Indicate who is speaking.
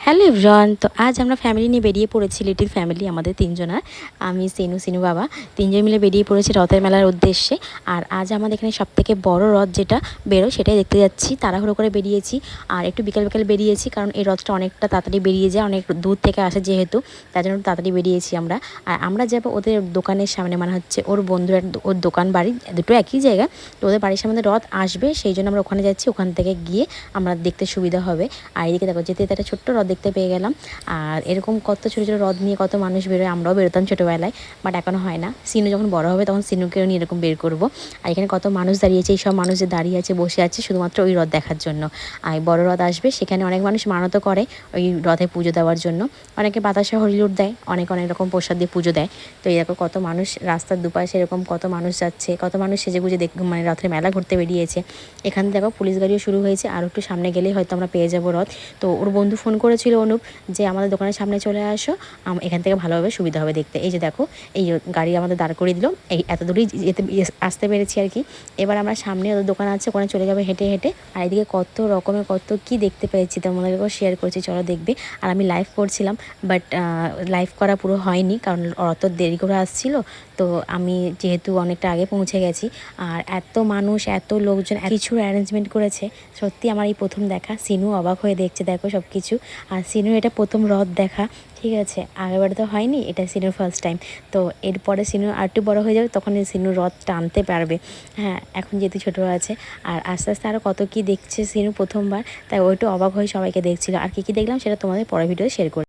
Speaker 1: Hello everyone. তো আজ আমরা ফ্যামিলি নিয়ে বেরিয়ে পড়েছি, লিটিল ফ্যামিলি আমাদের তিনজনার। আমি সিনু বাবা তিনজন মিলে বেরিয়ে পড়েছি রথের মেলার উদ্দেশ্যে। আর আজ আমাদের এখানে সবথেকে বড় রথ যেটা বেরোয় সেটাই দেখতে যাচ্ছি। তাড়াহুড়ো করে বেরিয়েছি আর একটু বিকাল বিকাল বেরিয়েছি, কারণ এই রথটা অনেকটা তাড়াতাড়ি বেরিয়ে যায়, অনেক দূর থেকে আসে যেহেতু, তার জন্য তাড়াতাড়ি বেরিয়েছি আমরা। আর আমরা যাবো ওদের দোকানের সামনে, মানে হচ্ছে ওর বন্ধুর ওর দোকান বাড়ি দুটো একই জায়গা। তো ওদের বাড়ির সামনে রথ আসবে, সেই জন্য আমরা ওখানে যাচ্ছি। ওখান থেকে গিয়ে আমরা দেখতে সুবিধা হবে। আর এদিকে দেখো যেতে একটা ছোট্ট রথ দেখতে পেয়ে গেলাম। আর এরকম কত ছোটো ছোটো রথ নিয়ে কত মানুষ বেরোয়, আমরাও বেরোতাম ছোটোবেলায়, বাট এখনও হয় না। সিনু যখন বড় হবে তখন সিনুকেও নিয়ে এরকম বের করবো। আর এখানে কত মানুষ দাঁড়িয়েছে, এই সব মানুষ যে দাঁড়িয়ে আছে বসে আছে শুধুমাত্র ওই রথ দেখার জন্য। আর বড় রথ আসবে, সেখানে অনেক মানুষ মানতও করে ওই রথে পুজো দেওয়ার জন্য। অনেকে বাতাসা হরিলুট দেয়, অনেক অনেক রকম প্রসাদ দিয়ে পুজো দেয়। তো এরকম কত মানুষ রাস্তার দুপাশে এরকম কত মানুষ যাচ্ছে, কত মানুষ সেজেগুজে মানে রথের মেলা ঘুরতে বেরিয়েছে। এখান থেকে দেখো পুলিশ গাড়িও শুরু হয়েছে, আর একটু সামনে গেলেই হয়তো আমরা পেয়ে যাবো রথ। তো ওর বন্ধু ফোন করেছিল অনুপ, যে আমাদের দোকানের সামনে চলে আসো, এখান থেকে ভালোভাবে সুবিধা হবে দেখতে। এই যে দেখো এই গাড়ি আমাদের দাঁড় করিয়ে দিল, এই এত দূরেই আসতে পেরেছি আর কি। এবার আমরা সামনে ওদের দোকান আছে, ওখানে চলে যাবে হেঁটে হেঁটে। আর এদিকে কত রকমের কত কি দেখতে পেয়েছি, তোমাদেরকেও শেয়ার করছি, চলো দেখবে। আর আমি লাইভ করছিলাম, বাট লাইভ করা পুরো হয়নি, কারণ অত দেরি করে আসছিল। তো আমি যেহেতু অনেকটা আগে পৌঁছে গেছি, আর এত মানুষ এত লোকজন কিছুর অ্যারেঞ্জমেন্ট করেছে, সত্যি আমার এই প্রথম দেখা। সিনু অবাক হয়ে দেখছে, দেখো সব কিছু। আর সিনুর এটা প্রথম রথ দেখা, ঠিক আছে, আগেরবার তো হয়নি, এটা সিনুর ফার্স্ট টাইম। তো এরপরে সিনু আর একটু বড়ো হয়ে যাবে, তখন সিনু রথ টানতে পারবে। হ্যাঁ, এখন যেহেতু ছোটো আছে। আর আস্তে আস্তে আরও কত কী দেখছে সিনু প্রথমবার, তাই ওইটা অবাক হয়ে সবাইকে দেখছিল। আর কী কী দেখলাম সেটা তোমাদের পরের ভিডিও শেয়ার করি।